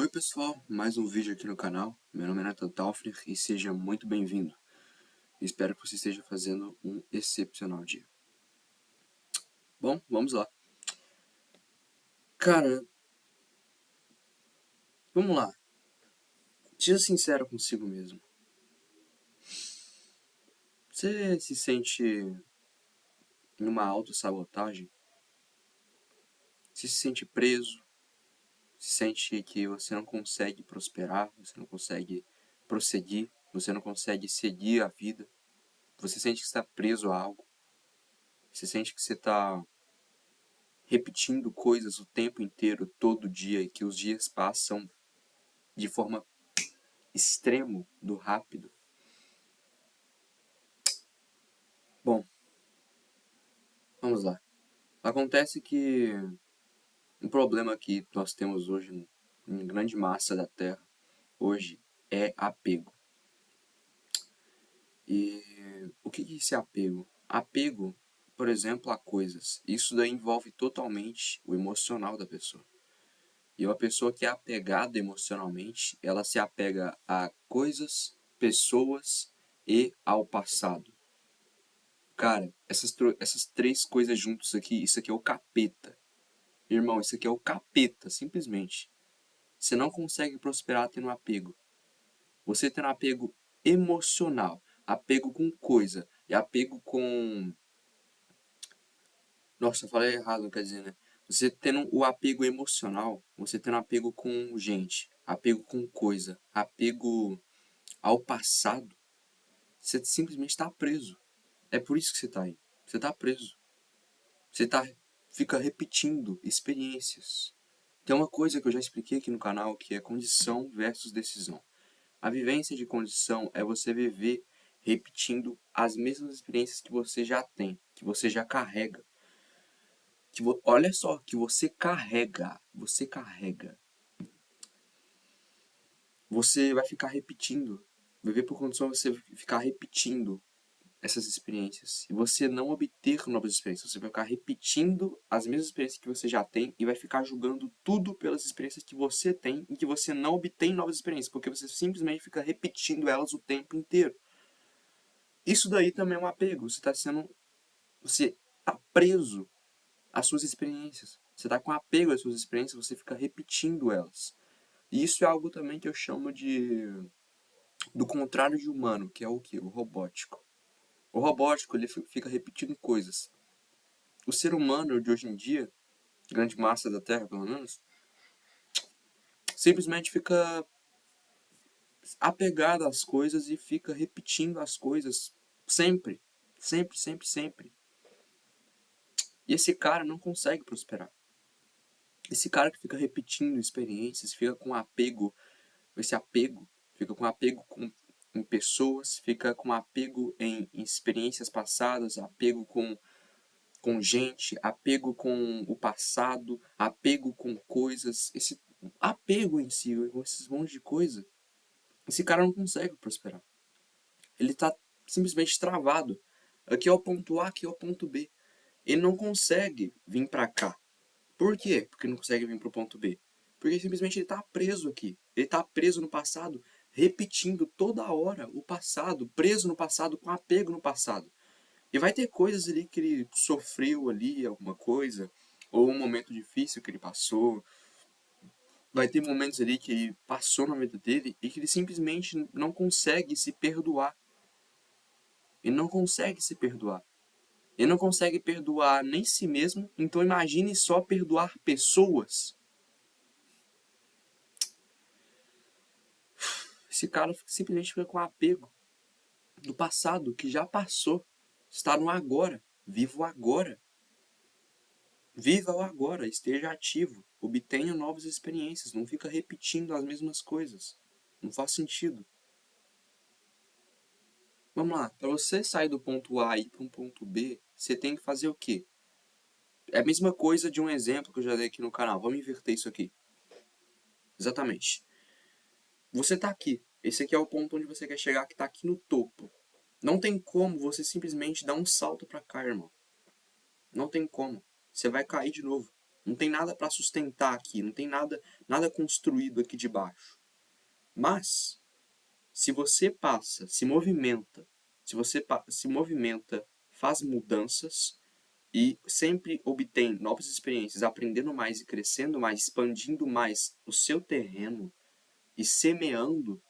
Oi pessoal, mais um vídeo aqui no canal. Meu nome é Nathan Taufner e seja muito bem-vindo. Espero que você esteja fazendo um excepcional dia. Bom, vamos lá. Cara, vamos lá. Seja sincero consigo mesmo. Você se sente em uma autossabotagem? Você se sente preso? Se sente que você não consegue prosperar? Você não consegue prosseguir? Você não consegue seguir a vida? Você sente que está preso a algo? Você sente que você está repetindo coisas o tempo inteiro, todo dia, e que os dias passam de forma extremo do rápido? Bom, vamos lá. Acontece que um problema que nós temos hoje em grande massa da Terra, hoje, é apego. E o que é esse apego? Apego, por exemplo, a coisas. Isso daí envolve totalmente o emocional da pessoa. E uma pessoa que é apegada emocionalmente, ela se apega a coisas, pessoas e ao passado. Cara, essas três coisas juntos aqui, isso aqui é o capeta. Irmão, isso aqui é o capeta, simplesmente. Você não consegue prosperar tendo apego. Você tendo apego emocional, apego com coisa, e apego com... Nossa, eu falei errado, não quer dizer, né? Você tendo o apego emocional, você tendo apego com gente, apego com coisa, apego ao passado, você simplesmente está preso. É por isso que você está aí. Você está preso. Fica repetindo experiências. Tem uma coisa que eu já expliquei aqui no canal, que é condição versus decisão. A vivência de condição é você viver repetindo as mesmas experiências que você já tem, que você já carrega. Olha só, que você carrega. Você vai ficar repetindo. Viver por condição é você ficar repetindo essas experiências e você não obter novas experiências. Você vai ficar repetindo as mesmas experiências que você já tem e vai ficar julgando tudo pelas experiências que você tem e que você não obtém novas experiências, porque você simplesmente fica repetindo elas o tempo inteiro. Isso daí também é um apego. Você está preso às suas experiências. Você está com apego às suas experiências, você fica repetindo elas. E isso é algo também que eu chamo do contrário de humano, que é o que? O robótico. O robótico, ele fica repetindo coisas. O ser humano de hoje em dia, grande massa da Terra pelo menos, simplesmente fica apegado às coisas e fica repetindo as coisas sempre, sempre, sempre, sempre. E esse cara não consegue prosperar. Esse cara que fica repetindo experiências, fica com apego, fica com apego em pessoas, fica com apego em experiências passadas, apego com gente, apego com o passado, apego com coisas, esse apego em si, com esses monte de coisa, esse cara não consegue prosperar. Ele tá simplesmente travado. Aqui é o ponto A, aqui é o ponto B. Ele não consegue vir para cá. Por quê? Porque não consegue vir pro ponto B. Porque simplesmente ele tá preso aqui. Ele tá preso no passado, repetindo toda hora o passado, preso no passado, com apego no passado. E vai ter coisas ali que ele sofreu ali, alguma coisa, ou um momento difícil que ele passou. Vai ter momentos ali que ele passou na vida dele e que ele simplesmente não consegue se perdoar. Ele não consegue se perdoar. Ele não consegue perdoar nem si mesmo, então imagine só perdoar pessoas. Esse cara simplesmente fica com apego do passado, que já passou. Está no agora. Viva o agora. Viva o agora, esteja ativo, obtenha novas experiências, não fica repetindo as mesmas coisas. Não faz sentido. Vamos lá, para você sair do ponto A e ir para um ponto B, você tem que fazer o quê? É a mesma coisa de um exemplo que eu já dei aqui no canal. Vamos inverter isso aqui. Exatamente. Você está aqui. Esse aqui é o ponto onde você quer chegar, que está aqui no topo. Não tem como você simplesmente dar um salto para cá, irmão. Não tem como. Você vai cair de novo. Não tem nada para sustentar aqui, não tem nada construído aqui de baixo. Mas, se você se movimenta, se você se movimenta, faz mudanças e sempre obtém novas experiências, aprendendo mais e crescendo mais, expandindo mais o seu terreno e semeando,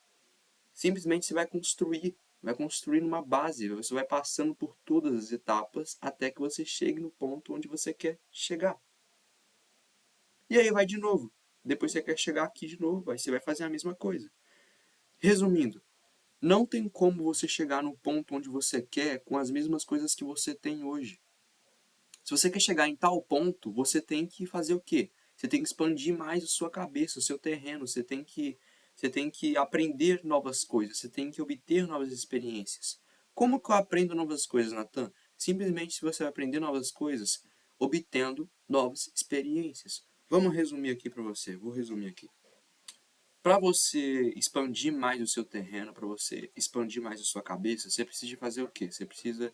simplesmente você vai construir uma base, você vai passando por todas as etapas até que você chegue no ponto onde você quer chegar. E aí vai de novo. Depois você quer chegar aqui de novo, aí você vai fazer a mesma coisa. Resumindo, não tem como você chegar no ponto onde você quer com as mesmas coisas que você tem hoje. Se você quer chegar em tal ponto, você tem que fazer o quê? Você tem que expandir mais a sua cabeça, o seu terreno, você tem que aprender novas coisas, você tem que obter novas experiências. Como que eu aprendo novas coisas, Nathan? Simplesmente se você vai aprender novas coisas, obtendo novas experiências. Vamos resumir aqui para você, vou resumir aqui. Para você expandir mais o seu terreno, para você expandir mais a sua cabeça, você precisa de fazer o quê? Você precisa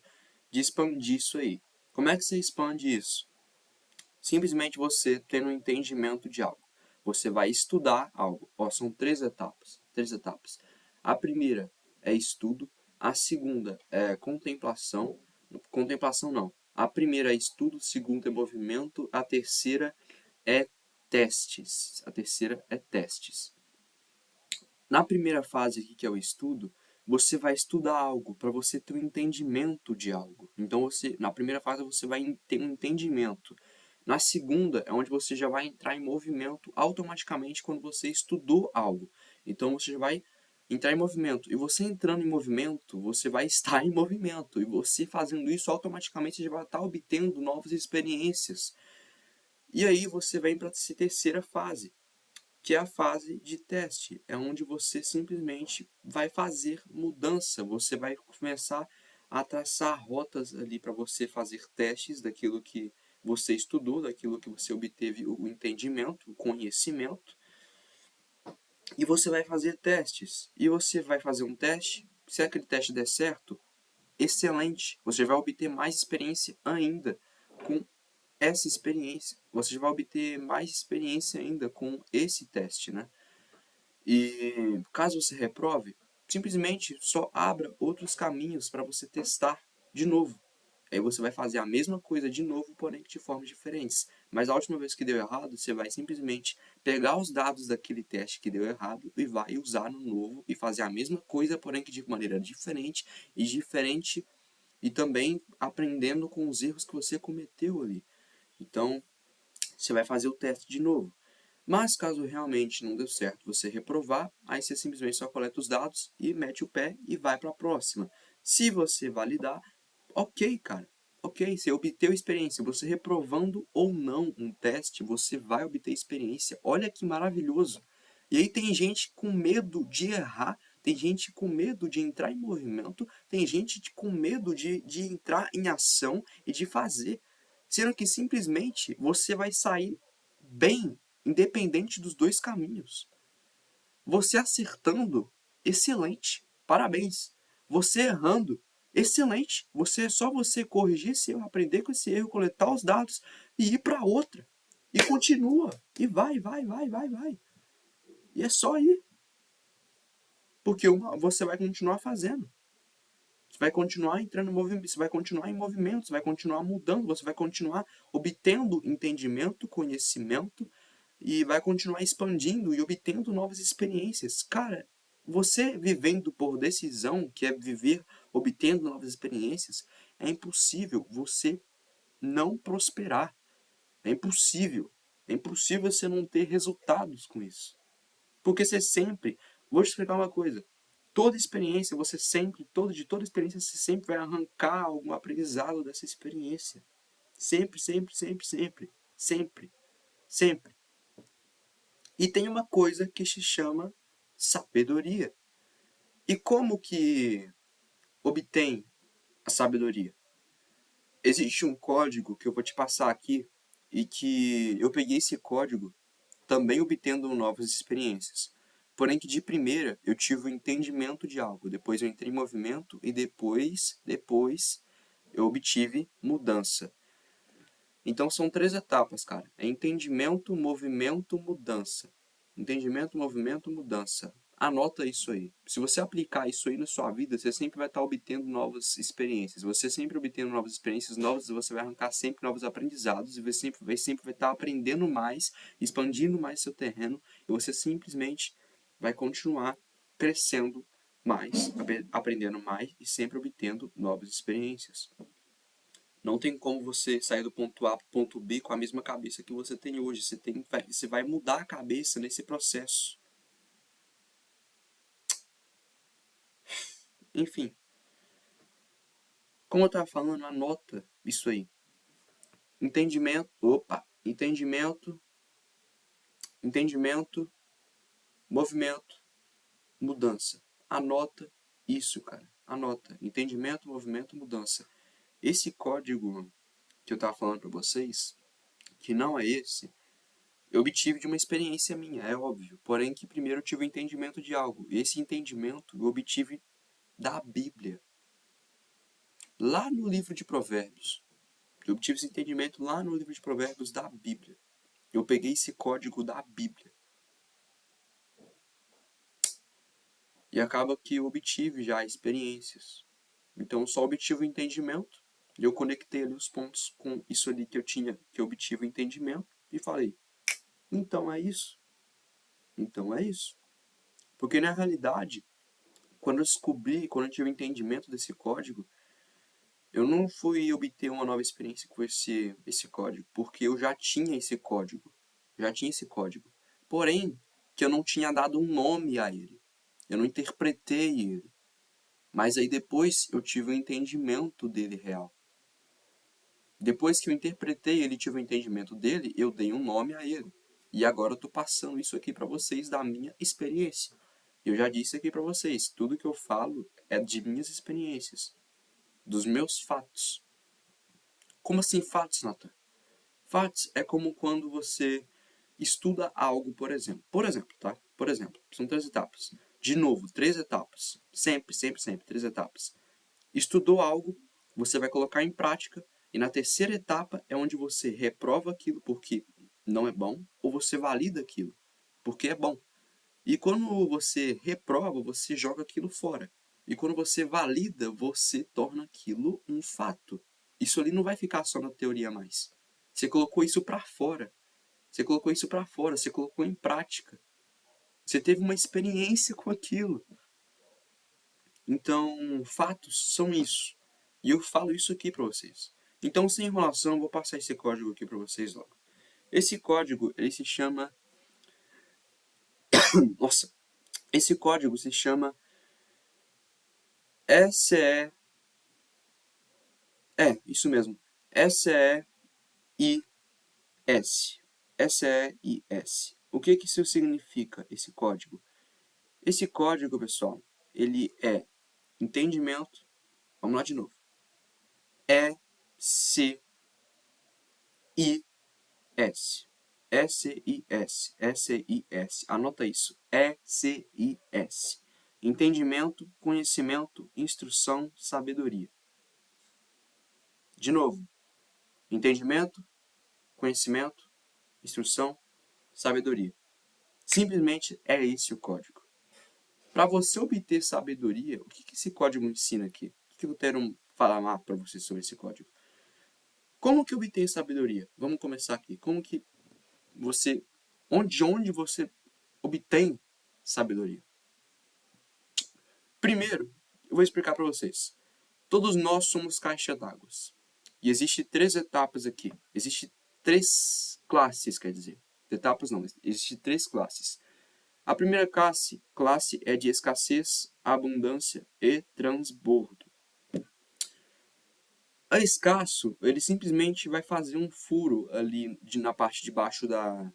de expandir isso aí. Como é que você expande isso? Simplesmente você tendo um entendimento de algo. Você vai estudar algo. Ó, são três etapas. Três etapas. A primeira é estudo. A segunda é contemplação. Contemplação não. A primeira é estudo. A segunda é movimento. A terceira é testes. A terceira é testes. Na primeira fase aqui, que é o estudo, você vai estudar algo para você ter um entendimento de algo. Então, na primeira fase, você vai ter um entendimento. Na segunda, é onde você já vai entrar em movimento automaticamente quando você estudou algo. Então, você já vai entrar em movimento. E você entrando em movimento, você vai estar em movimento. E você fazendo isso, automaticamente, você já vai estar obtendo novas experiências. E aí, você vem para essa terceira fase, que é a fase de teste, é onde você simplesmente vai fazer mudança, você vai começar a traçar rotas ali para você fazer testes daquilo que você estudou, daquilo que você obteve o entendimento, o conhecimento, e você vai fazer testes. E você vai fazer um teste, se aquele teste der certo, excelente, você vai obter mais experiência ainda com essa experiência. Você vai obter mais experiência ainda com esse teste, né? E caso você reprove, simplesmente só abra outros caminhos para você testar de novo. Aí você vai fazer a mesma coisa de novo, porém de formas diferentes. Mas a última vez que deu errado, você vai simplesmente pegar os dados daquele teste que deu errado e vai usar no novo e fazer a mesma coisa, porém que de maneira diferente e também aprendendo com os erros que você cometeu ali. Então, você vai fazer o teste de novo. Mas caso realmente não deu certo você reprovar, aí você simplesmente só coleta os dados e mete o pé e vai para a próxima. Se você validar, ok, cara. Ok, você obteve experiência. Você reprovando ou não um teste, você vai obter experiência. Olha que maravilhoso. E aí tem gente com medo de errar, tem gente com medo de entrar em movimento, tem gente com medo de entrar em ação e de fazer. Sendo que simplesmente você vai sair bem, independente dos dois caminhos. Você acertando, excelente, parabéns. Você errando, excelente. É só você corrigir esse erro, aprender com esse erro, coletar os dados e ir para outra. E continua. E vai. E é só ir. Porque você vai continuar fazendo. Você vai continuar entrando em movimento, você vai continuar em movimento, você vai continuar mudando, você vai continuar obtendo entendimento, conhecimento e vai continuar expandindo e obtendo novas experiências. Cara, você vivendo por decisão, que é viver obtendo novas experiências, é impossível você não prosperar. É impossível. É impossível você não ter resultados com isso. Porque você sempre... Vou te explicar uma coisa. Toda experiência, de toda experiência, você sempre vai arrancar algum aprendizado dessa experiência. Sempre. E tem uma coisa que se chama sabedoria. E como que obtém a sabedoria? Existe um código que eu vou te passar aqui e que eu peguei esse código também obtendo novas experiências. Porém que de primeira eu tive o entendimento de algo, depois eu entrei em movimento e depois eu obtive mudança. Então são 3 etapas, cara. É entendimento, movimento, mudança. Entendimento, movimento, mudança. Anota isso aí. Se você aplicar isso aí na sua vida, você sempre vai estar obtendo novas experiências. Você sempre obtendo novas experiências novas, você vai arrancar sempre novos aprendizados e você sempre vai estar aprendendo mais, expandindo mais seu terreno e você simplesmente vai continuar crescendo mais, aprendendo mais e sempre obtendo novas experiências. Não tem como você sair do ponto A para o ponto B com a mesma cabeça que você tem hoje. Você vai mudar a cabeça nesse processo. Enfim, como eu estava falando, anota isso aí. Entendimento, movimento, mudança. Anota isso, cara. Anota. Entendimento, movimento, mudança. Esse código que eu estava falando para vocês, que não é esse, eu obtive de uma experiência minha, é óbvio. Porém que primeiro eu tive o entendimento de algo. Esse entendimento eu obtive da Bíblia. Lá no livro de Provérbios. Eu obtive esse entendimento lá no livro de Provérbios da Bíblia. Eu peguei esse código da Bíblia. E acaba que eu obtive já experiências. Então eu só obtive o entendimento. E eu conectei ali os pontos com isso ali que eu obtive o entendimento. E falei, então é isso. Então é isso. Porque na realidade, quando eu tive o entendimento desse código, eu não fui obter uma nova experiência com esse código, porque eu já tinha esse código. Já tinha esse código. Porém, que eu não tinha dado um nome a ele. Eu não interpretei ele. Mas aí depois eu tive o entendimento dele real. Depois que eu interpretei ele, tive o entendimento dele, eu dei um nome a ele. E agora eu estou passando isso aqui para vocês da minha experiência. Eu já disse aqui para vocês, tudo que eu falo é de minhas experiências, dos meus fatos. Como assim fatos, Nathan? Fatos é como quando você estuda algo, por exemplo. Por exemplo, tá? Por exemplo, são 3 etapas. De novo, 3 etapas. Sempre, sempre, sempre, 3 etapas. Estudou algo, você vai colocar em prática, e na terceira etapa é onde você reprova aquilo porque não é bom, ou você valida aquilo porque é bom. E quando você reprova, você joga aquilo fora. E quando você valida, você torna aquilo um fato. Isso ali não vai ficar só na teoria mais. Você colocou isso para fora. Você colocou isso para fora, você colocou em prática. Você teve uma experiência com aquilo. Então, fatos são isso. E eu falo isso aqui para vocês. Então, sem enrolação, eu vou passar esse código aqui para vocês logo. Esse código, ele se chama... Nossa! Esse código se chama SE... isso mesmo. SEIS. SEIS. O que isso significa, esse código? Esse código, pessoal, ele é entendimento... Vamos lá de novo. SIS. SIS. SIS. Anota isso. SIS. Entendimento, conhecimento, instrução, sabedoria. De novo. Entendimento, conhecimento, instrução, sabedoria. Simplesmente é esse o código. Para você obter sabedoria, o que esse código ensina aqui? O que eu quero falar para você sobre esse código? Como que obter sabedoria? Vamos começar aqui. Como que você... onde você obtém sabedoria? Primeiro, eu vou explicar para vocês. Todos nós somos caixa d'água. E existem 3 etapas aqui. Existem 3 classes, quer dizer. Etapas não, existem 3 classes. A primeira classe é de escassez, abundância e transbordo. A escasso, ele simplesmente vai fazer um furo ali na parte de baixo da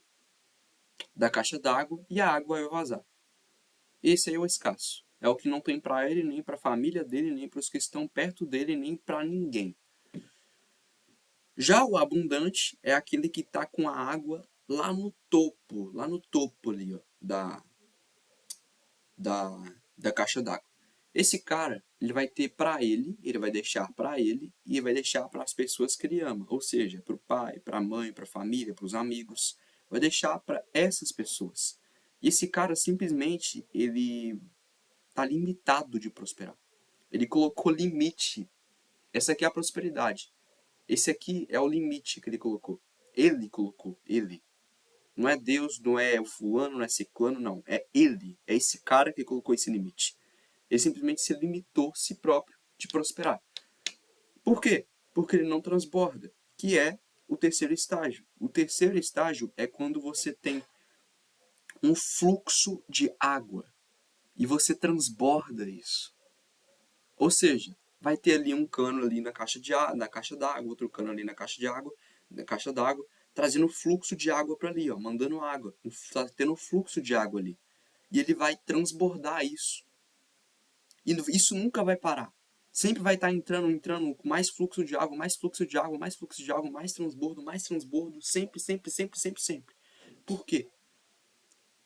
caixa d'água e a água vai vazar. Esse aí é o escasso. É o que não tem para ele, nem para a família dele, nem para os que estão perto dele, nem para ninguém. Já o abundante é aquele que está com a água lá no topo ali, ó, da caixa d'água. Esse cara, ele vai ter para ele vai deixar para ele e vai deixar para as pessoas que ele ama, ou seja, para o pai, para a mãe, para a família, para os amigos, vai deixar para essas pessoas. E esse cara simplesmente ele tá limitado de prosperar. Ele colocou limite. Essa aqui é a prosperidade. Esse aqui é o limite que ele colocou. Ele colocou, ele. Não é Deus, não é o fulano, não é ciclano, não. É ele. É esse cara que colocou esse limite. Ele simplesmente se limitou si próprio de prosperar. Por quê? Porque ele não transborda, que é o terceiro estágio. O terceiro estágio é quando você tem um fluxo de água e você transborda isso. Ou seja, vai ter ali um cano ali na caixa d'água, outro cano ali na caixa d'água, trazendo fluxo de água para ali, ó, mandando água, tá tendo fluxo de água ali. E ele vai transbordar isso. E isso nunca vai parar. Sempre vai estar entrando com mais fluxo de água, mais fluxo de água, mais fluxo de água, mais transbordo, sempre, sempre, sempre, sempre, sempre. Por quê?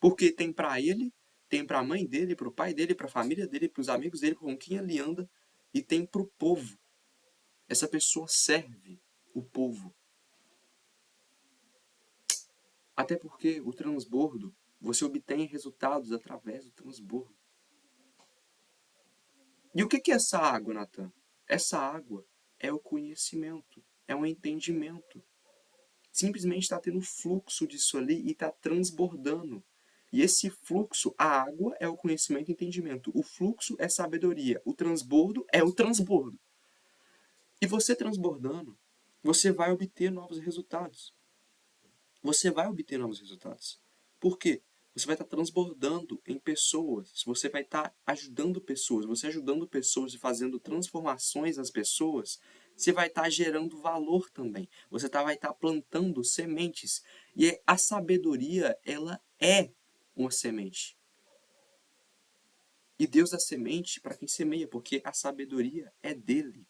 Porque tem para ele, tem para a mãe dele, para o pai dele, para a família dele, para os amigos dele, com quem ele anda, e tem para o povo. Essa pessoa serve o povo. Até porque o transbordo, você obtém resultados através do transbordo. E o que é essa água, Natan? Essa água é o conhecimento, é um entendimento. Simplesmente está tendo fluxo disso ali e está transbordando. E esse fluxo, a água é o conhecimento e entendimento. O fluxo é sabedoria. O transbordo é o transbordo. E você transbordando, você vai obter novos resultados. Você vai obter novos resultados. Por quê? Você vai estar transbordando em pessoas, você vai estar ajudando pessoas, você ajudando pessoas e fazendo transformações nas pessoas, você vai estar gerando valor também. Você vai estar plantando sementes. E a sabedoria, ela é uma semente. E Deus dá semente para quem semeia, porque a sabedoria é dele.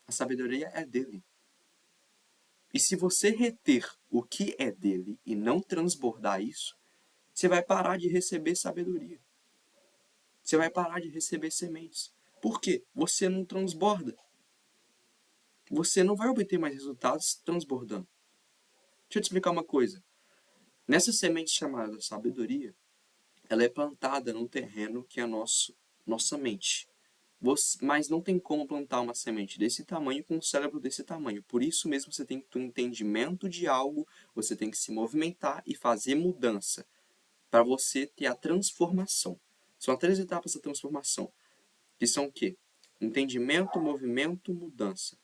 A sabedoria é dele. E se você reter o que é dele e não transbordar isso, você vai parar de receber sabedoria. Você vai parar de receber sementes. Por quê? Você não transborda. Você não vai obter mais resultados transbordando. Deixa eu te explicar uma coisa. Nessa semente chamada sabedoria, ela é plantada num terreno que é nossa mente. Mas não tem como plantar uma semente desse tamanho com um cérebro desse tamanho. Por isso mesmo você tem que ter um entendimento de algo, você tem que se movimentar e fazer mudança para você ter a transformação. São as 3 etapas da transformação, que são o quê? Entendimento, movimento, mudança.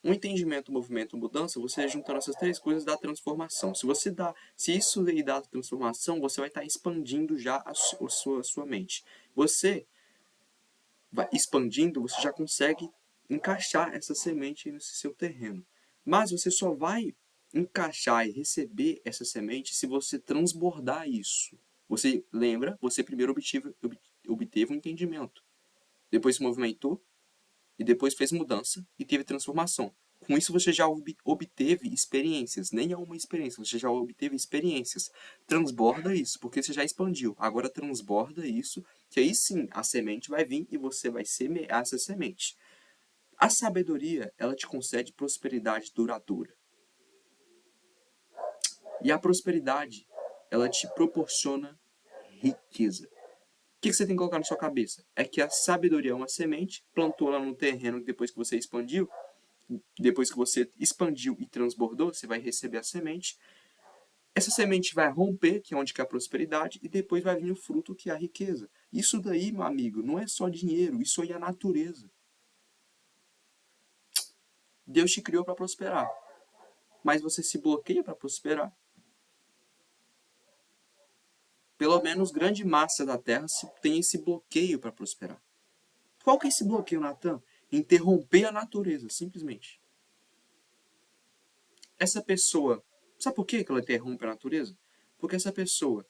Um entendimento, movimento, mudança, você juntando essas 3 coisas dá transformação. Se isso aí dá transformação, você vai estar expandindo já a sua mente. Você vai expandindo, você já consegue encaixar essa semente nesse seu terreno. Mas você só vai encaixar e receber essa semente se você transbordar isso. Você lembra? Você primeiro obteve um entendimento, depois se movimentou e depois fez mudança e teve transformação. Com isso você já obteve experiências, nem é uma experiência, você já obteve experiências. Transborda isso, porque você já expandiu. Agora transborda isso, que aí sim a semente vai vir e você vai semear essa semente. A sabedoria, ela te concede prosperidade duradoura. E a prosperidade, ela te proporciona riqueza. O que você tem que colocar na sua cabeça? É que a sabedoria é uma semente, plantou lá no terreno depois que você expandiu, depois que você expandiu e transbordou, você vai receber a semente. Essa semente vai romper, que é onde que é a prosperidade, e depois vai vir o fruto, que é a riqueza. Isso daí, meu amigo, não é só dinheiro, isso aí é a natureza. Deus te criou para prosperar, mas você se bloqueia para prosperar. Pelo menos grande massa da Terra tem esse bloqueio para prosperar. Qual que é esse bloqueio, Natan? Interromper a natureza, simplesmente. Essa pessoa, sabe por que ela interrompe a natureza? Porque essa pessoa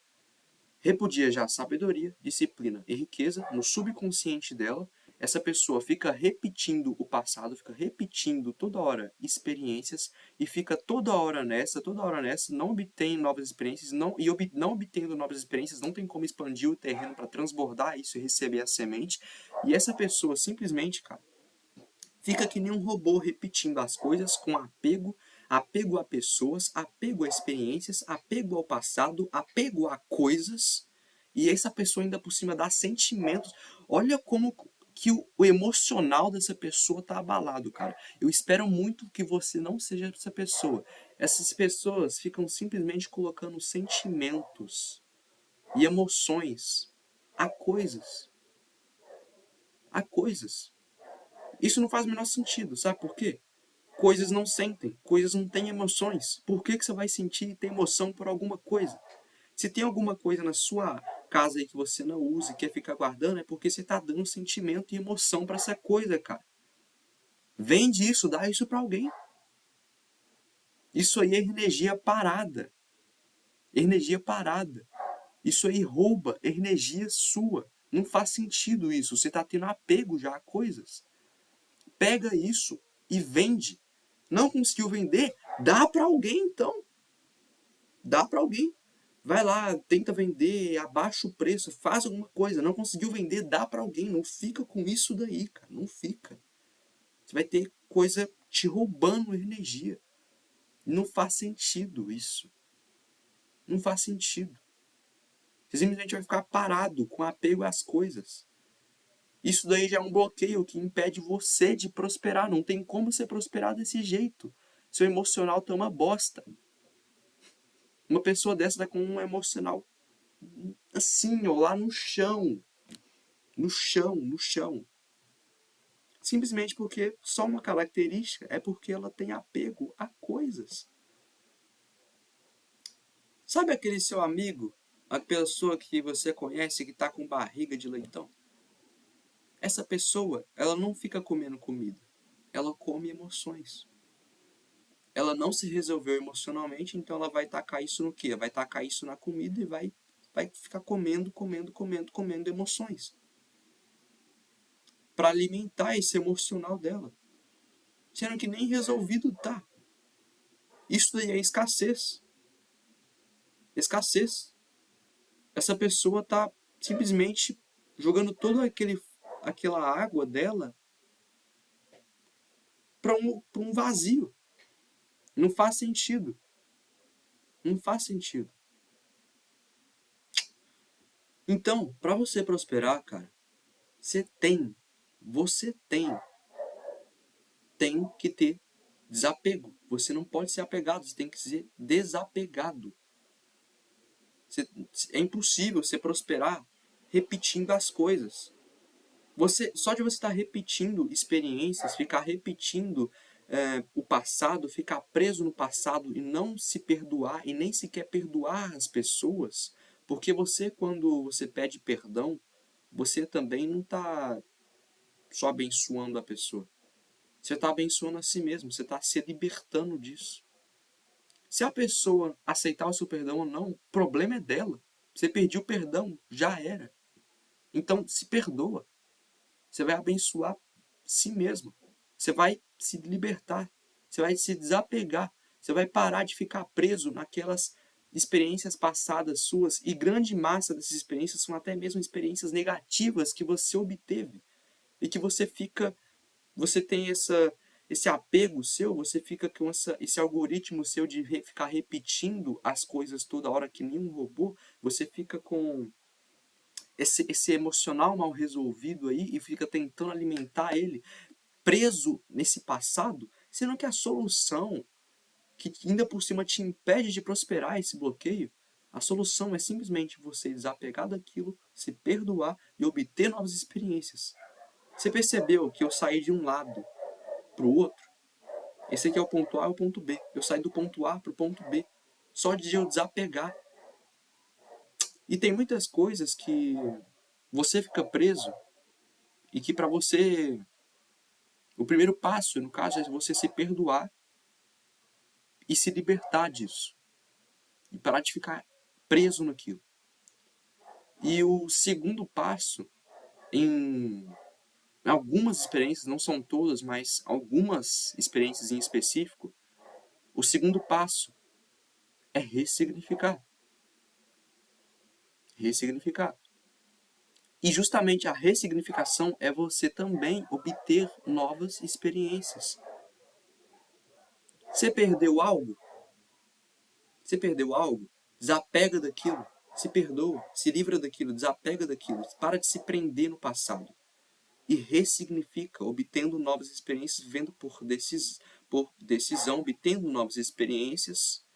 repudia já sabedoria, disciplina e riqueza no subconsciente dela. essa pessoa fica repetindo o passado, fica repetindo toda hora experiências e fica toda hora nessa, não obtém novas experiências, não obtendo novas experiências, não tem como expandir o terreno para transbordar isso e receber a semente. E essa pessoa simplesmente, cara, fica que nem um robô repetindo as coisas com apego a pessoas, apego a experiências, apego ao passado, apego a coisas. E essa pessoa ainda por cima dá sentimentos. Olha como que o emocional dessa pessoa tá abalado, cara. Eu espero muito que você não seja essa pessoa. Essas pessoas ficam simplesmente colocando sentimentos e emoções a coisas. A coisas. Isso não faz o menor sentido, sabe por quê? Coisas não sentem, coisas não têm emoções. Por que você vai sentir e ter emoção por alguma coisa? Se tem alguma coisa na sua casa aí que você não usa e quer ficar guardando, é porque você está dando sentimento e emoção para essa coisa, cara. Vende isso, dá isso para alguém. Isso aí é energia parada. Energia parada. Isso aí rouba energia sua. Não faz sentido isso. Você está tendo apego já a coisas. Pega isso e vende. Não conseguiu vender? Dá para alguém então. Dá para alguém. Vai lá, tenta vender, abaixa o preço, faz alguma coisa. Não conseguiu vender, dá para alguém. Não fica com isso daí, cara. Não fica. Você vai ter coisa te roubando energia. Não faz sentido isso. Não faz sentido. Você simplesmente vai ficar parado com apego às coisas. Isso daí já é um bloqueio que impede você de prosperar. Não tem como você prosperar desse jeito. Seu emocional tá uma bosta. Uma pessoa dessa tá com um emocional assim, ó, lá no chão. No chão, no chão. Simplesmente porque só uma característica é porque ela tem apego a coisas. Sabe aquele seu amigo, a pessoa que você conhece que tá com barriga de leitão? Essa pessoa, ela não fica comendo comida. Ela come emoções. Ela não se resolveu emocionalmente, então ela vai tacar isso no quê? Vai tacar isso na comida e vai ficar comendo emoções. Para alimentar esse emocional dela. Sendo que nem resolvido tá. Isso daí é escassez. Escassez. Essa pessoa tá simplesmente jogando toda aquela água dela para um vazio. Não faz sentido. Não faz sentido. Então, para você prosperar, cara, você tem que ter desapego. Você não pode ser apegado, você tem que ser desapegado. É impossível você prosperar repetindo as coisas. Só de você estar repetindo experiências, ficar repetindo o passado, ficar preso no passado e não se perdoar e nem sequer perdoar as pessoas, porque quando você pede perdão, você também não está só abençoando a pessoa. Você está abençoando a si mesmo, você está se libertando disso. Se a pessoa aceitar o seu perdão ou não, o problema é dela. Você pediu o perdão, já era. Então se perdoa. Você vai abençoar si mesmo. Você vai se libertar. Você vai se desapegar. Você vai parar de ficar preso naquelas experiências passadas suas. E grande massa dessas experiências são até mesmo experiências negativas que você obteve. E que você tem esse apego seu, você fica com esse algoritmo seu de ficar repetindo as coisas toda hora que nem um robô. Você fica com esse emocional mal resolvido aí e fica tentando alimentar ele, preso nesse passado, sendo que a solução, que ainda por cima te impede de prosperar esse bloqueio, a solução é simplesmente você desapegar daquilo, se perdoar e obter novas experiências. Você percebeu que eu saí de um lado para o outro? Esse aqui é o ponto A e o ponto B. Eu saí do ponto A para o ponto B. Só de eu desapegar. E tem muitas coisas que você fica preso e que para você o primeiro passo, no caso, é você se perdoar e se libertar disso. E parar de ficar preso naquilo. E o segundo passo em algumas experiências, não são todas, mas algumas experiências em específico, o segundo passo é ressignificar. Ressignificar. E justamente a ressignificação é você também obter novas experiências. Você perdeu algo? Você perdeu algo? Desapega daquilo. Se perdoa, se livra daquilo, desapega daquilo. Para de se prender no passado. E ressignifica, obtendo novas experiências, vivendo por decisão, obtendo novas experiências,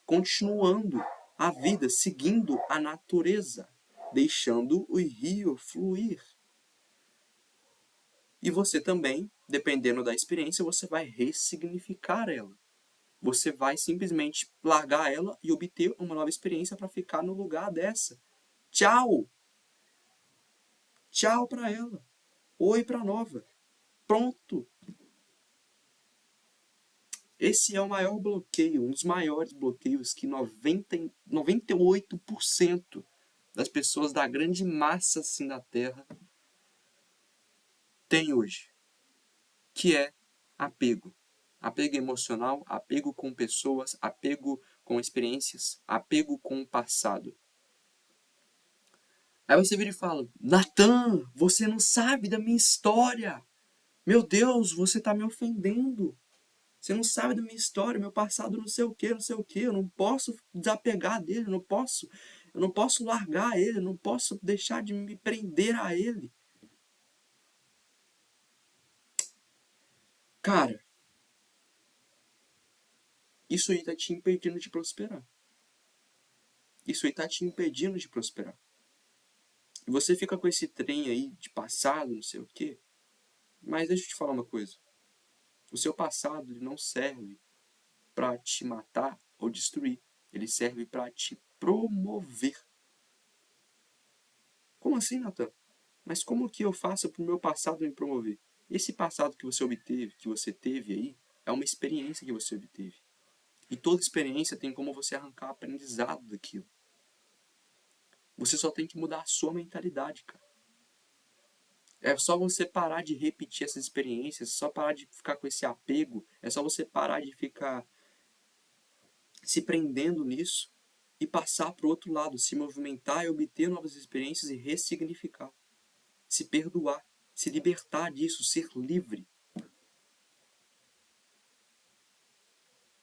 continuando a vida, seguindo a natureza, deixando o rio fluir. E você também, dependendo da experiência, você vai ressignificar ela. Você vai simplesmente largar ela e obter uma nova experiência para ficar no lugar dessa. Tchau! Tchau para ela. Oi para nova. Pronto. Esse é o maior bloqueio, um dos maiores bloqueios que 98% das pessoas da grande massa assim da Terra tem hoje, que é apego. Apego emocional, apego com pessoas, apego com experiências, apego com o passado. Aí você vira e fala, Natan, você não sabe da minha história. Meu Deus, você está me ofendendo. Você não sabe da minha história, meu passado não sei o que, não sei o que. Eu não posso desapegar dele, eu não posso largar ele, eu não posso deixar de me prender a ele. Cara, isso aí tá te impedindo de prosperar. Isso aí tá te impedindo de prosperar. E você fica com esse trem aí de passado, não sei o que. Mas deixa eu te falar uma coisa. O seu passado ele não serve para te matar ou destruir. Ele serve para te promover. Como assim, Natan? Mas como que eu faço para o meu passado me promover? Esse passado que você obteve, que você teve aí, é uma experiência que você obteve. E toda experiência tem como você arrancar aprendizado daquilo. Você só tem que mudar a sua mentalidade, cara. É só você parar de repetir essas experiências, é só parar de ficar com esse apego, é só você parar de ficar se prendendo nisso e passar para o outro lado, se movimentar e obter novas experiências e ressignificar. Se perdoar, se libertar disso, ser livre.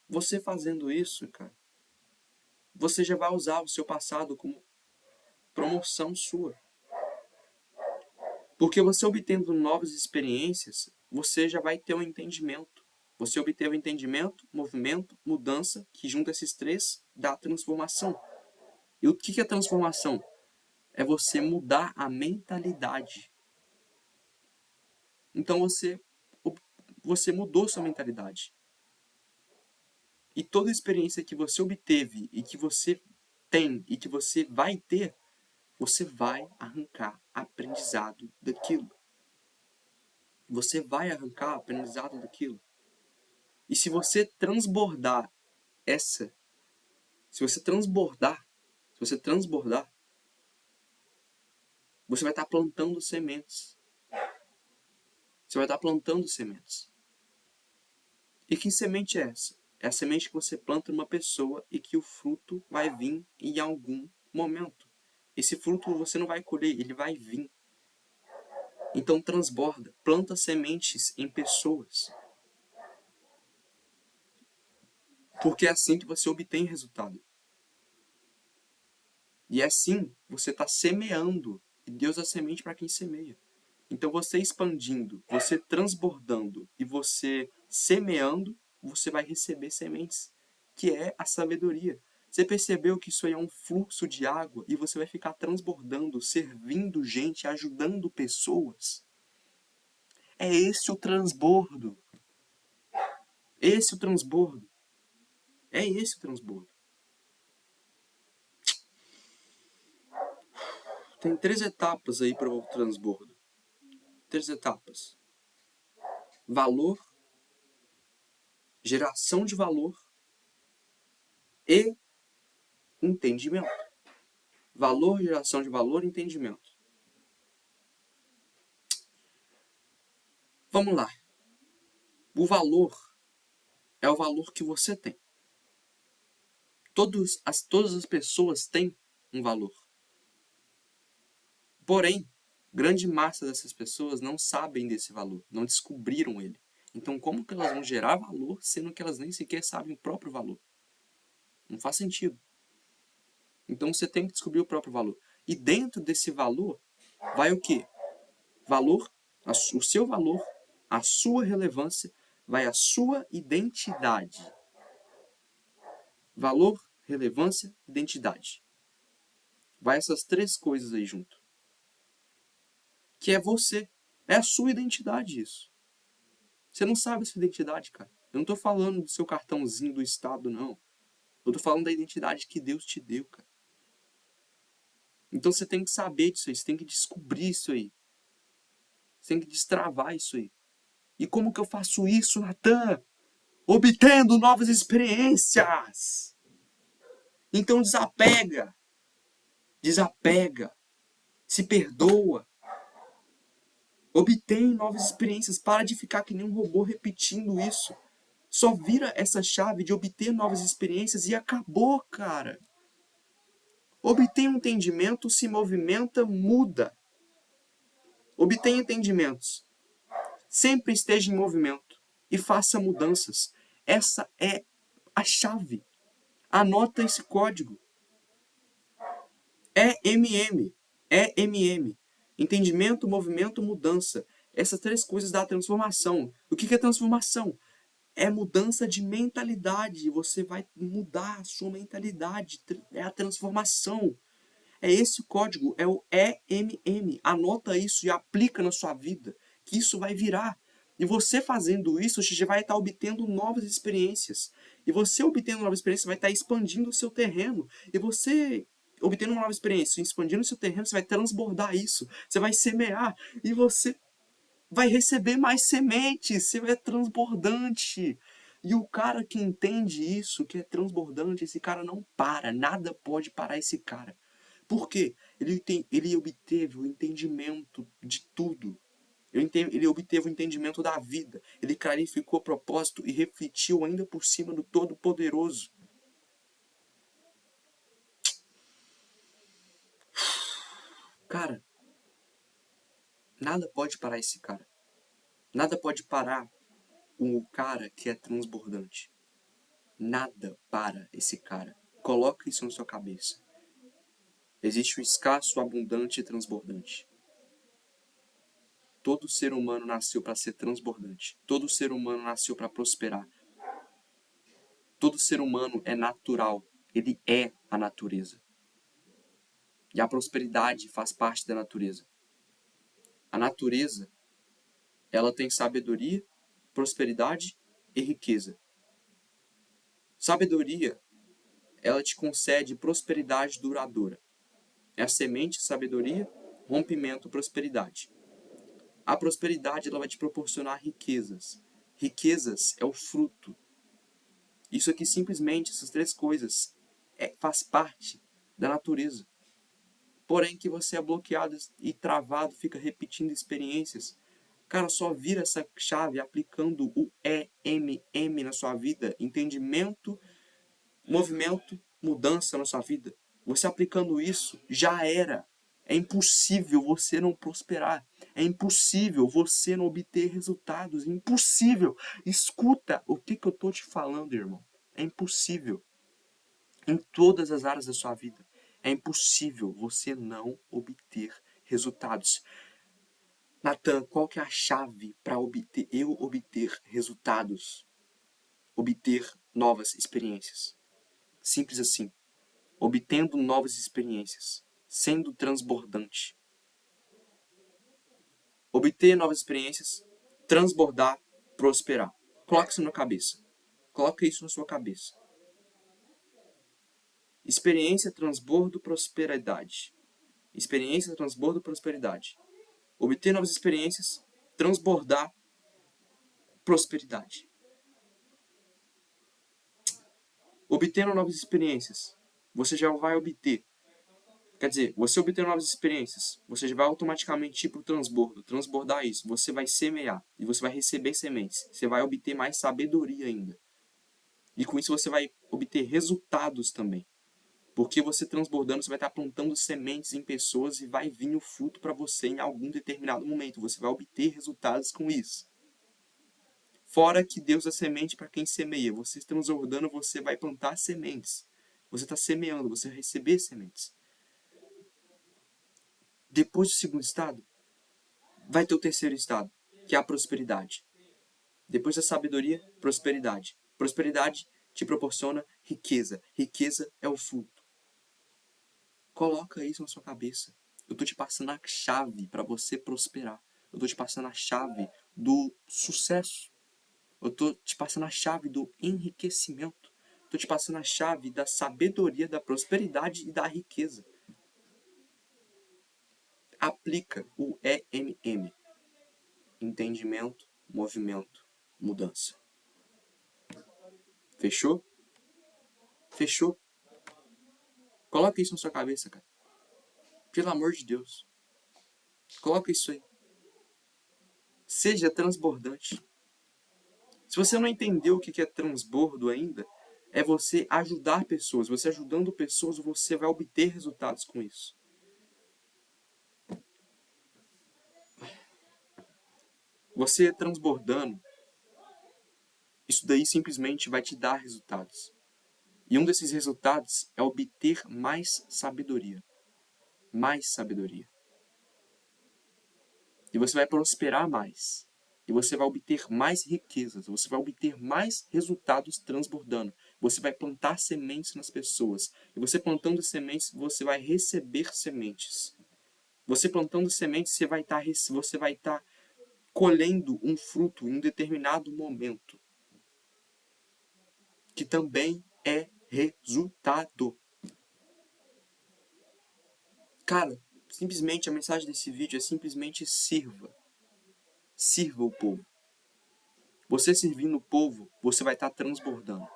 Você fazendo isso, cara, você já vai usar o seu passado como promoção sua. Porque você obtendo novas experiências, você já vai ter um entendimento. Você obteve entendimento, movimento, mudança, que junta esses três dá transformação. E o que é transformação? É você mudar a mentalidade. Então você mudou sua mentalidade. E toda experiência que você obteve e que você tem e que você vai ter, você vai arrancar aprendizado daquilo. Você vai arrancar aprendizado daquilo. E se você transbordar essa, se você transbordar, você vai estar plantando sementes. Você vai estar plantando sementes. E que semente é essa? É a semente que você planta numa pessoa e que o fruto vai vir em algum momento. Esse fruto você não vai colher, ele vai vir. Então transborda, planta sementes em pessoas. Porque é assim que você obtém resultado. E é assim você está semeando. E Deus é semente para quem semeia. Então você expandindo, você transbordando e você semeando, você vai receber sementes, que é a sabedoria. Você percebeu que isso aí é um fluxo de água e você vai ficar transbordando, servindo gente, ajudando pessoas. É esse o transbordo. Esse o transbordo. É esse o transbordo. Tem 3 etapas aí para o transbordo. 3 etapas. Valor, geração de valor e entendimento. Valor, geração de valor e entendimento. Vamos lá. O valor é o valor que você tem. Todas as pessoas têm um valor. Porém, grande massa dessas pessoas não sabem desse valor, não descobriram ele. Então, como que elas vão gerar valor, sendo que elas nem sequer sabem o próprio valor? Não faz sentido. Então, você tem que descobrir o próprio valor. E dentro desse valor, vai o quê? Valor, o seu valor, a sua relevância, vai a sua identidade. Valor, relevância, identidade. Vai essas três coisas aí junto. Que é você. É a sua identidade isso. Você não sabe a sua identidade, cara. Eu não tô falando do seu cartãozinho do Estado, não. Eu tô falando da identidade que Deus te deu, cara. Então você tem que saber disso aí. Você tem que descobrir isso aí. Você tem que destravar isso aí. E como que eu faço isso, Natan? Obtendo novas experiências. Então desapega. Desapega. Se perdoa. Obtém novas experiências. Para de ficar que nem um robô repetindo isso. Só vira essa chave de obter novas experiências e acabou, cara. Obtém um entendimento, se movimenta, muda. Obtenha entendimentos. Sempre esteja em movimento e faça mudanças. Essa é a chave. Anota esse código. EMM. EMM. Entendimento, movimento, mudança. Essas três coisas dão transformação. O que é transformação? É mudança de mentalidade. Você vai mudar a sua mentalidade. É a transformação. É esse código, é o EMM. Anota isso e aplica na sua vida, que isso vai virar. E você fazendo isso, você vai estar obtendo novas experiências. E você obtendo novas experiências, vai estar expandindo o seu terreno. E você obtendo uma nova experiência, expandindo o seu terreno, você vai transbordar isso. Você vai semear e você vai receber mais sementes. Você é transbordante. E o cara que entende isso, que é transbordante, esse cara não para. Nada pode parar esse cara. Por quê? Ele obteve o entendimento de tudo. Ele obteve o entendimento da vida. Ele clarificou o propósito e refletiu ainda por cima do Todo-Poderoso. Cara, nada pode parar esse cara. Nada pode parar o cara que é transbordante. Nada para esse cara. Coloca isso na sua cabeça. Existe o escasso, o abundante e transbordante. Todo ser humano nasceu para ser transbordante. Todo ser humano nasceu para prosperar. Todo ser humano é natural. Ele é a natureza. E a prosperidade faz parte da natureza. A natureza, ela tem sabedoria, prosperidade e riqueza. Sabedoria, ela te concede prosperidade duradoura. É a semente, sabedoria, rompimento, prosperidade. A prosperidade, ela vai te proporcionar riquezas. Riquezas é o fruto. Isso aqui simplesmente, essas três coisas, faz parte da natureza. Porém que você é bloqueado e travado, fica repetindo experiências. Cara, só vira essa chave aplicando o EMM na sua vida. Entendimento, movimento, mudança na sua vida. Você aplicando isso, já era. É impossível você não prosperar. É impossível você não obter resultados. É impossível. Escuta o que eu tô te falando, irmão. É impossível. Em todas as áreas da sua vida. É impossível você não obter resultados. Natan, qual que é a chave para eu obter resultados? Obter novas experiências. Simples assim. Obtendo novas experiências. Sendo transbordante. Obter novas experiências. Transbordar. Prosperar. Coloque isso na cabeça. Coloque isso na sua cabeça. Experiência, transbordo, prosperidade. Experiência, transbordo, prosperidade. Obter novas experiências, transbordar, prosperidade. Obtendo novas experiências, você já vai obter Quer dizer, você obter novas experiências, você já vai automaticamente ir para o transbordo, transbordar isso. Você vai semear e você vai receber sementes. Você vai obter mais sabedoria ainda. E com isso você vai obter resultados também. Porque você transbordando, você vai estar plantando sementes em pessoas e vai vir o fruto para você em algum determinado momento. Você vai obter resultados com isso. Fora que Deus é semente para quem semeia. Você transbordando, você vai plantar sementes. Você está semeando, você vai receber sementes. Depois do segundo estado, vai ter o terceiro estado, que é a prosperidade. Depois da sabedoria, prosperidade. Prosperidade te proporciona riqueza. Riqueza é o fruto. Coloca isso na sua cabeça. Eu estou te passando a chave para você prosperar. Eu estou te passando a chave do sucesso. Eu estou te passando a chave do enriquecimento. Estou te passando a chave da sabedoria, da prosperidade e da riqueza. Aplica o EMM. Entendimento, movimento, mudança. Fechou? Fechou? Coloca isso na sua cabeça, cara. Pelo amor de Deus. Coloca isso aí. Seja transbordante. Se você não entendeu o que é transbordo ainda, é você ajudar pessoas. Você ajudando pessoas, você vai obter resultados com isso. Você transbordando, isso daí simplesmente vai te dar resultados. E um desses resultados é obter mais sabedoria. Mais sabedoria. E você vai prosperar mais. E você vai obter mais riquezas. Você vai obter mais resultados transbordando. Você vai plantar sementes nas pessoas. E você plantando sementes, você vai receber sementes. Você plantando sementes, você vai estar colhendo um fruto em um determinado momento. Que também é resultado. Cara, simplesmente a mensagem desse vídeo é simplesmente sirva. Sirva o povo. Você servindo o povo, você vai estar transbordando.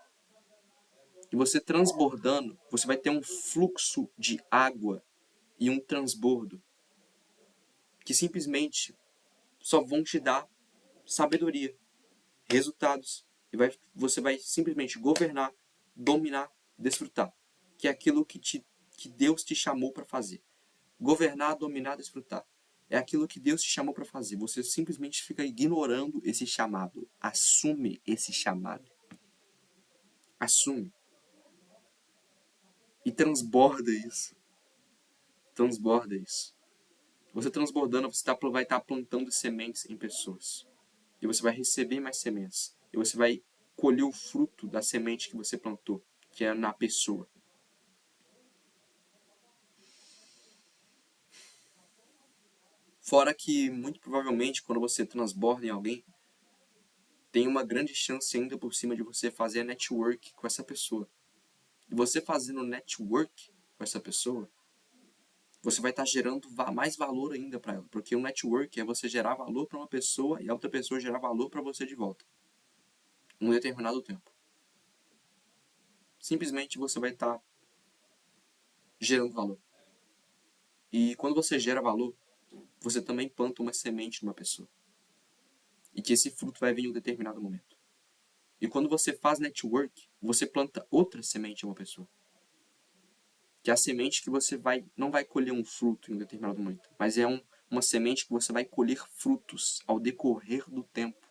E você transbordando, você vai ter um fluxo de água e um transbordo que simplesmente só vão te dar sabedoria, resultados. E você vai simplesmente governar, dominar, desfrutar. Que é aquilo que Deus te chamou para fazer. Governar, dominar, desfrutar. É aquilo que Deus te chamou para fazer. Você simplesmente fica ignorando esse chamado. Assume esse chamado. Assume. E transborda isso. Transborda isso. Você transbordando, você vai estar plantando sementes em pessoas. E você vai receber mais sementes. E você vai colher o fruto da semente que você plantou, que é na pessoa. Fora que, muito provavelmente, quando você transborda em alguém, tem uma grande chance ainda por cima de você fazer network com essa pessoa. E você fazendo network com essa pessoa, você vai estar gerando mais valor ainda para ela. Porque o network é você gerar valor para uma pessoa e a outra pessoa gerar valor para você de volta. Em um determinado tempo. Simplesmente você vai estar gerando valor. E quando você gera valor, você também planta uma semente numa pessoa. E que esse fruto vai vir em um determinado momento. E quando você faz network, você planta outra semente em uma pessoa. Que é a semente que você não vai colher um fruto em um determinado momento. Mas é uma semente que você vai colher frutos ao decorrer do tempo.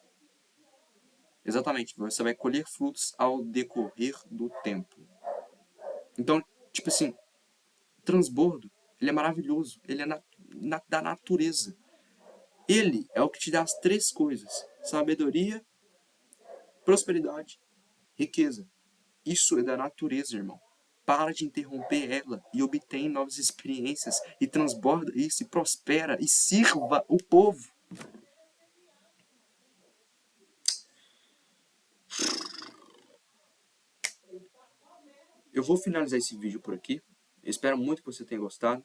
Exatamente, você vai colher frutos ao decorrer do tempo. Então, tipo assim, transbordo, ele é maravilhoso, ele é da natureza. Ele é o que te dá as três coisas: sabedoria, prosperidade, riqueza. Isso é da natureza, irmão. Para de interromper ela e obtém novas experiências e transborda isso e prospera e sirva o povo. Eu vou finalizar esse vídeo por aqui. Eu espero muito que você tenha gostado,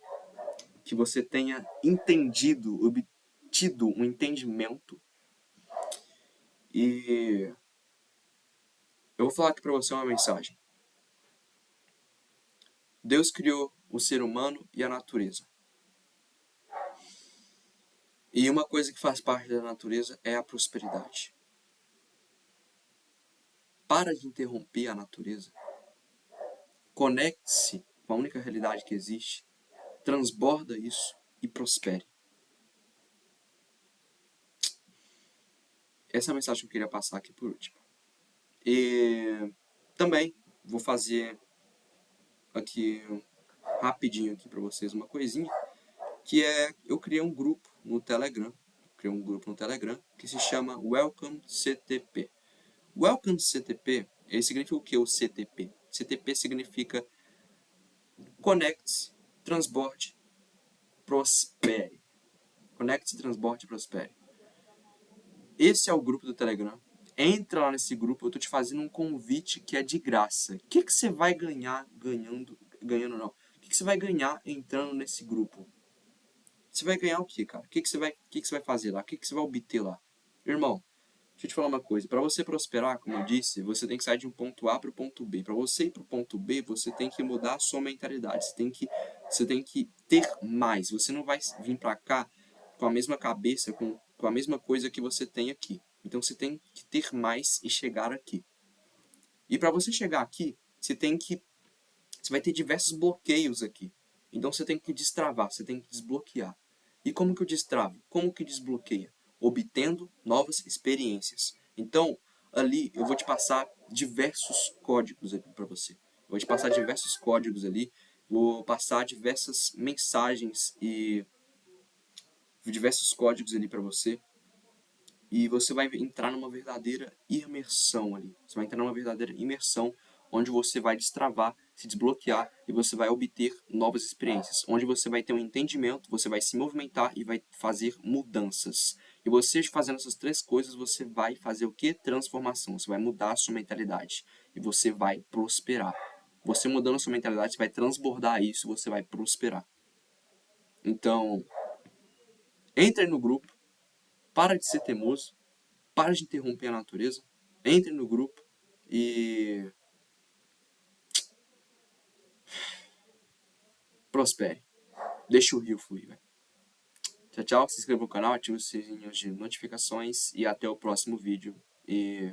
que você tenha entendido, obtido um entendimento. E eu vou falar aqui para você uma mensagem. Deus criou o ser humano e a natureza. E uma coisa que faz parte da natureza é a prosperidade. Para de interromper a natureza. Conecte-se com a única realidade que existe. Transborda isso e prospere. Essa é a mensagem que eu queria passar aqui por último. E também vou fazer aqui rapidinho aqui para vocês uma coisinha, que é eu criei um grupo no Telegram, que se chama Welcome CTP. Welcome CTP, ele significa o que o CTP? CTP significa Conecte-se, Transborde, Prospere. Conecte-se, Transborde e Prospere. Esse é o grupo do Telegram. Entra lá nesse grupo, eu tô te fazendo um convite que é de graça. O que você vai ganhar ganhando não? O que você vai ganhar entrando nesse grupo? Você vai ganhar o quê, cara? O que você vai fazer lá? O que você vai obter lá? Irmão, deixa eu te falar uma coisa. Para você prosperar, como eu disse, você tem que sair de um ponto A para o ponto B. Para você ir para o ponto B, você tem que mudar a sua mentalidade. Você tem que ter mais. Você não vai vir para cá com a mesma cabeça, com a mesma coisa que você tem aqui. Então você tem que ter mais e chegar aqui. E para você chegar aqui, você vai ter diversos bloqueios aqui. Então você tem que destravar, você tem que desbloquear. E como que eu destravo? Como que desbloqueia? Obtendo novas experiências. Então, ali eu vou te passar diversos códigos ali para você. Eu vou te passar diversos códigos ali, vou passar diversas mensagens e diversos códigos ali para você. E você vai entrar numa verdadeira imersão ali. Você vai entrar numa verdadeira imersão onde você vai destravar, se desbloquear e você vai obter novas experiências. Onde você vai ter um entendimento, você vai se movimentar e vai fazer mudanças. E você fazendo essas três coisas, você vai fazer o que? Transformação. Você vai mudar a sua mentalidade e você vai prosperar. Você mudando a sua mentalidade, você vai transbordar isso, você vai prosperar. Então, entre no grupo, para de ser teimoso, para de interromper a natureza, entre no grupo e prospere. Deixa o rio fluir, velho. Tchau, tchau. Se inscreva no canal, ative os sininhos de notificações e até o próximo vídeo. E